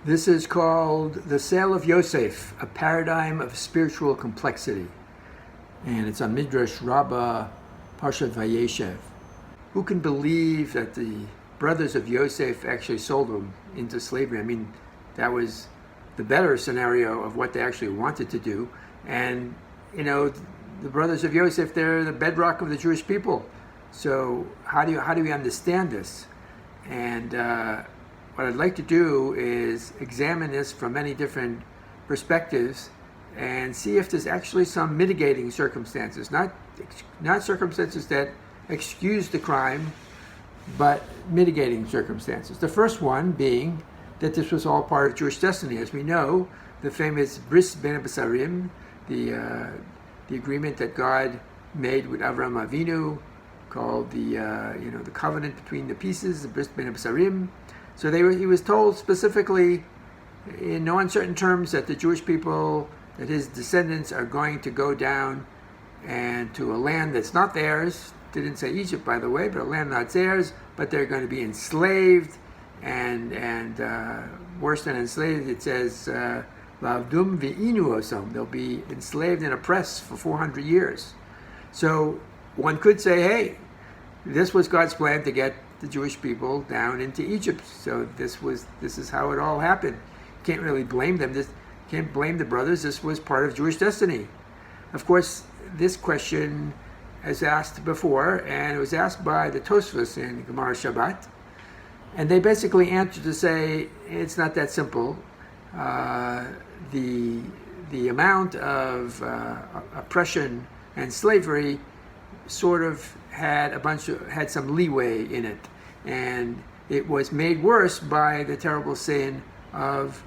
This is called The Sale of Yoseph, a paradigm of spiritual complexity. And it's on Midrash Rabbah, Parshat Vayeshev. Who can believe that the brothers of Yoseph actually sold him into slavery? I mean, that was the better scenario of what they actually wanted to do. And, you know, the brothers of Yoseph, they're the bedrock of the Jewish people. So how do we understand this? And what I'd like to do is examine this from many different perspectives and see if there's actually some mitigating circumstances, not circumstances that excuse the crime, but mitigating circumstances. The first one being that this was all part of Jewish destiny. As we know, the famous Bris Ben Abasarim, the agreement that God made with Avraham Avinu, called the covenant between the pieces, the Bris Ben Abasarim. So he was told specifically, in no uncertain terms, that the Jewish people, that his descendants are going to go down and to a land that's not theirs. Didn't say Egypt, by the way, but a land not theirs. But they're going to be enslaved, and worse than enslaved, it says Lavdum ve'inu osam. They'll be enslaved and oppressed for 400 years. So one could say, hey, this was God's plan to get the Jewish people down into Egypt. So this is how it all happened. Can't really blame them. Can't blame the brothers. This was part of Jewish destiny. Of course, this question is asked before, and it was asked by the Tosfos in Gemara Shabbat, and they basically answered to say it's not that simple. The amount of oppression and slavery sort of had some leeway in it, and it was made worse by the terrible sin of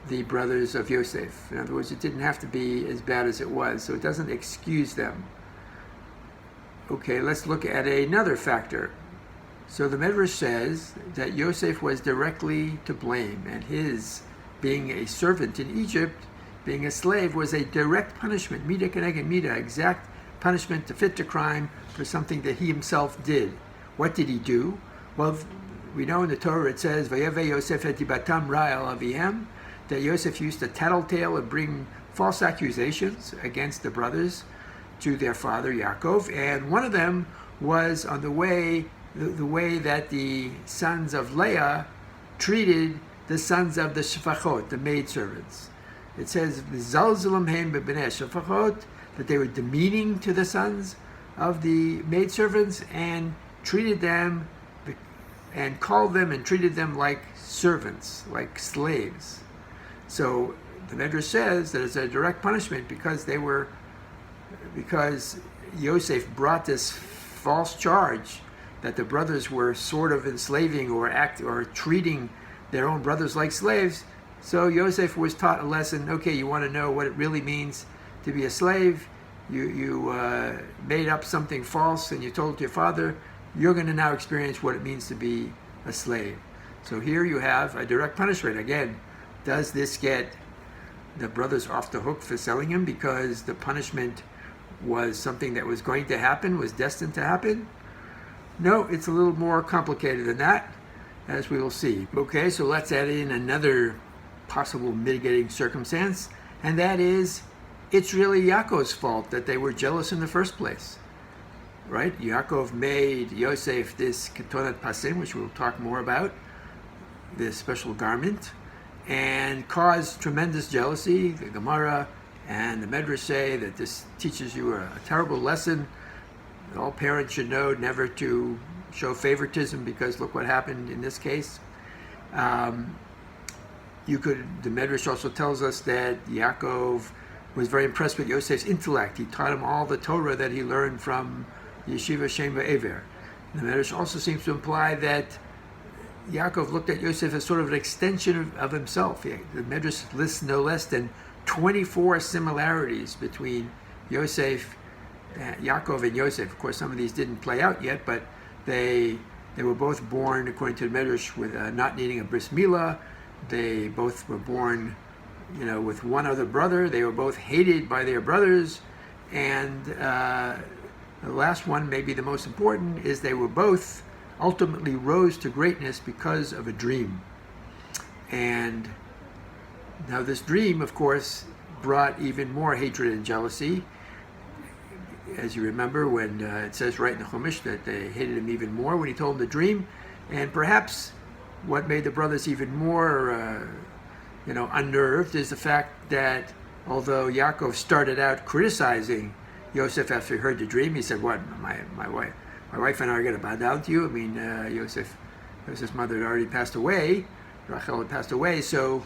the brothers of Yosef. In other words, it didn't have to be as bad as it was, so it doesn't excuse them. Okay, let's look at another factor. So the Midrash says that Yosef was directly to blame, and his being a servant in Egypt, being a slave, was a direct punishment, mida keneged mida, exact punishment to fit the crime for something that he himself did. What did he do? Well, we know in the Torah it says, Vayeve Yosef et dibatam ra'el avihem, that Yosef used to tattletale and bring false accusations against the brothers to their father Yaakov, and one of them was on the way that the sons of Leah treated the sons of the shefachot, the maidservants. It says, V'zalzelam heim b'bnei shefachot, that they were demeaning to the sons of the maidservants and treated them and called them and treated them like servants, like slaves. So the Midrash says that it's a direct punishment because Yosef brought this false charge that the brothers were sort of enslaving or treating their own brothers like slaves. So Yosef was taught a lesson. Okay, you want to know what it really means to be a slave? You made up something false and you told your father, you're going to now experience what it means to be a slave. So here you have a direct punishment. Again, does this get the brothers off the hook for selling him because the punishment was something that was going to happen, was destined to happen? No, it's a little more complicated than that, as we will see. Okay, so let's add in another possible mitigating circumstance, and that is, it's really Yaakov's fault that they were jealous in the first place, right? Yaakov made Yosef this ketonat pasim, which we'll talk more about, this special garment, and caused tremendous jealousy. The Gemara and the Midrash say that this teaches you a terrible lesson. All parents should know never to show favoritism, because look what happened in this case. The Midrash also tells us that Yaakov was very impressed with Yosef's intellect. He taught him all the Torah that he learned from Yeshiva Shem Va'ever. The Midrash also seems to imply that Yaakov looked at Yosef as sort of an extension of himself. The Midrash lists no less than 24 similarities between Yaakov and Yosef. Of course, some of these didn't play out yet, but they were both born, according to the Midrash, with not needing a bris milah. They both were born, with one other brother. They were both hated by their brothers, and the last one, maybe the most important, is they were both ultimately rose to greatness because of a dream. And Now this dream, of course, brought even more hatred and jealousy. As you remember, when it says right in the Chumash that they hated him even more when he told them the dream. And perhaps what made the brothers even more unnerved is the fact that although Yaakov started out criticizing Yosef after he heard the dream, he said, "What, my wife and I are going to bow down to you?" I mean, Yosef's mother had already passed away. Rachel had passed away. So,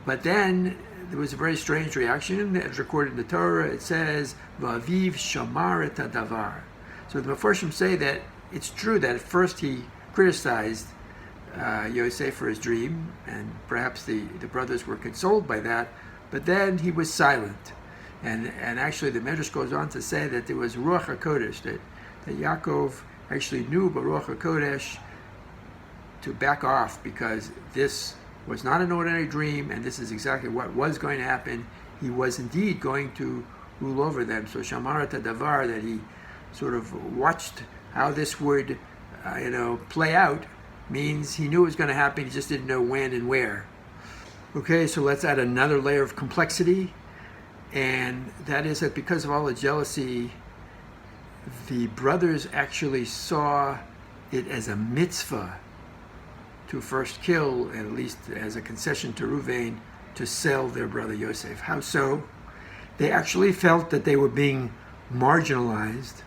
but then there was a very strange reaction. As recorded in the Torah, it says, "Va'aviv shamar et hadavar." So the Mefarshim say that it's true that at first he criticized Yosef for his dream, and perhaps the brothers were consoled by that, but then he was silent. And actually the Midrash goes on to say that there was Ruach HaKodesh, that Yaakov actually knew by Ruach HaKodesh to back off, because this was not an ordinary dream, and this is exactly what was going to happen. He was indeed going to rule over them. So Shamar et Hadavar, that he sort of watched how this would play out, means he knew it was going to happen, he just didn't know when and where. Okay, so let's add another layer of complexity, and that is that because of all the jealousy, the brothers actually saw it as a mitzvah to first kill, at least as a concession to Ruvain, to sell their brother Yosef. How so? They actually felt that they were being marginalized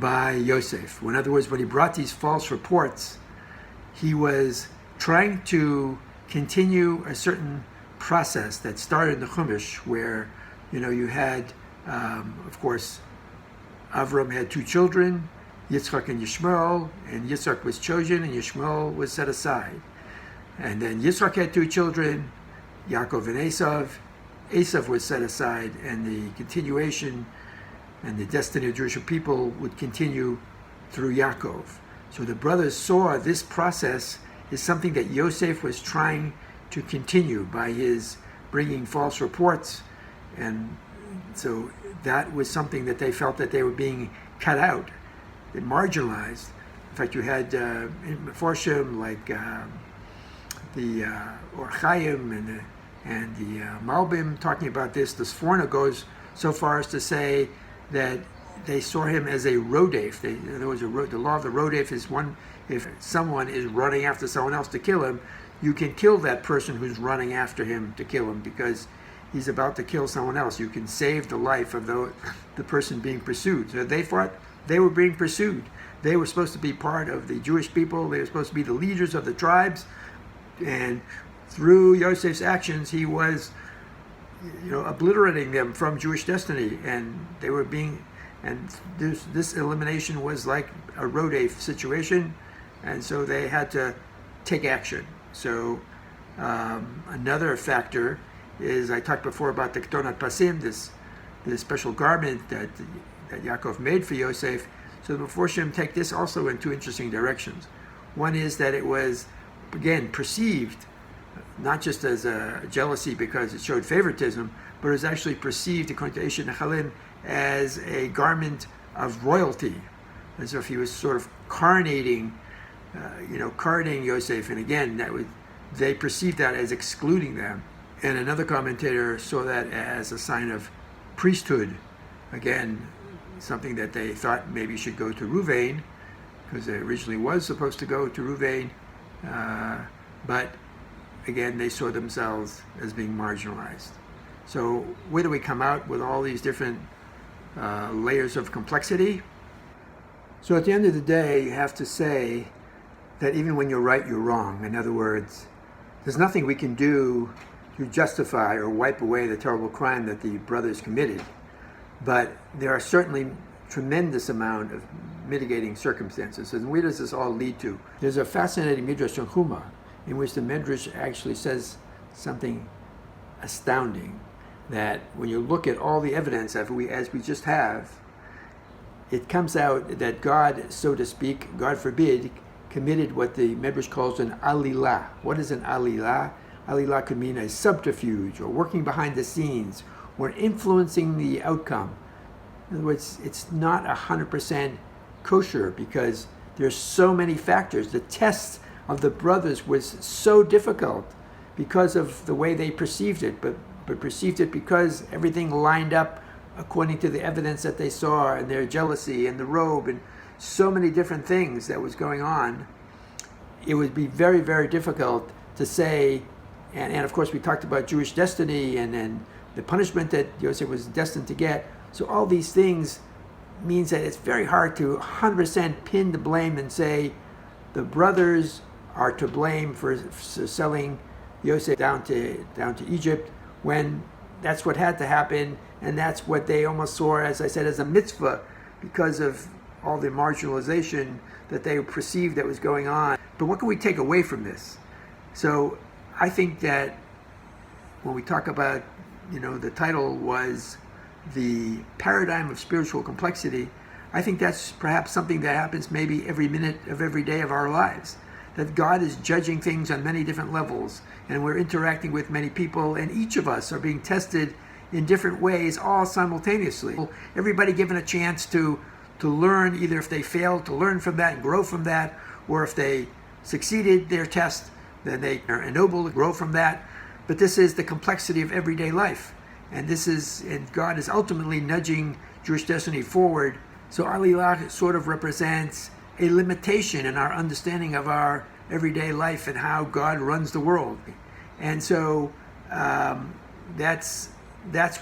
by Yosef. In other words, when he brought these false reports, he was trying to continue a certain process that started in the Chumash, where you had, of course, Avram had two children, Yitzchak and Yishmael, and Yitzchak was chosen and Yishmael was set aside. And then Yitzchak had two children, Yaakov and Esav. Esav was set aside, and the continuation and the destiny of the Jewish people would continue through Yaakov. So the brothers saw this process as something that Yosef was trying to continue by his bringing false reports, and so that was something that they felt that they were being cut out, marginalized. In fact, you had Mefarshim like the Or Chaim and the Malbim talking about this. The Sforno goes so far as to say that they saw him as a rodef. In other words, the law of the rodef is one: if someone is running after someone else to kill him, you can kill that person who's running after him to kill him, because he's about to kill someone else. You can save the life of the person being pursued. So they thought they were being pursued. They were supposed to be part of the Jewish people. They were supposed to be the leaders of the tribes. And through Yosef's actions, he was, obliterating them from Jewish destiny. And they were being, and this elimination was like a rodef situation. And so they had to take action. So another factor is, I talked before about the Ketonat Pasim, this special garment that Yaakov made for Yosef. So the Mefarshim take this also in two interesting directions. One is that it was, again, perceived not just as a jealousy because it showed favoritism, but it was actually perceived, according to Eshet Nechalim, as a garment of royalty, as if he was sort of coronating Yosef. And again, they perceived that as excluding them. And another commentator saw that as a sign of priesthood. Again, something that they thought maybe should go to Ruvain, because it originally was supposed to go to Ruvain. But again, they saw themselves as being marginalized. So where do we come out with all these different layers of complexity? So at the end of the day, you have to say that even when you're right, you're wrong. In other words, there's nothing we can do to justify or wipe away the terrible crime that the brothers committed. But there are certainly tremendous amount of mitigating circumstances. And where does this all lead to? There's a fascinating Midrash on Chuma, in which the Midrash actually says something astounding, that when you look at all the evidence as we just have, it comes out that God, so to speak, God forbid, committed what the Midrash calls an alilah. What is an alilah? Alilah could mean a subterfuge, or working behind the scenes, or influencing the outcome. In other words, it's not 100% kosher, because there's so many factors. The test of the brothers was so difficult because of the way they perceived it, but perceived it because everything lined up according to the evidence that they saw, and their jealousy and the robe and so many different things that was going on. It would be very, very difficult to say, and of course we talked about Jewish destiny and the punishment that Yosef was destined to get. So all these things means that it's very hard to 100% pin the blame and say the brothers are to blame for selling Yosef down to Egypt, when that's what had to happen, and that's what they almost saw, as I said, as a mitzvah because of all the marginalization that they perceived that was going on. But what can we take away from this? So I think that when we talk about, the title was the paradigm of spiritual complexity, I think that's perhaps something that happens maybe every minute of every day of our lives. That God is judging things on many different levels, and we're interacting with many people, and each of us are being tested in different ways, all simultaneously. Everybody given a chance to learn, either if they failed, to learn from that and grow from that, or if they succeeded their test, then they are ennobled, grow from that. But this is the complexity of everyday life, and God is ultimately nudging Jewish destiny forward. So Aliyah sort of represents a limitation in our understanding of our everyday life and how God runs the world. And so that's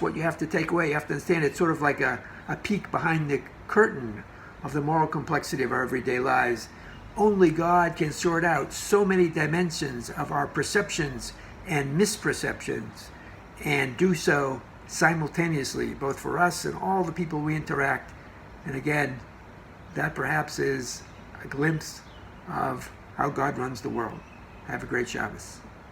what you have to take away. You have to understand it's sort of like a peek behind the curtain of the moral complexity of our everyday lives. Only God can sort out so many dimensions of our perceptions and misperceptions, and do so simultaneously, both for us and all the people we interact. And again, that perhaps is a glimpse of how God runs the world. Have a great Shabbos.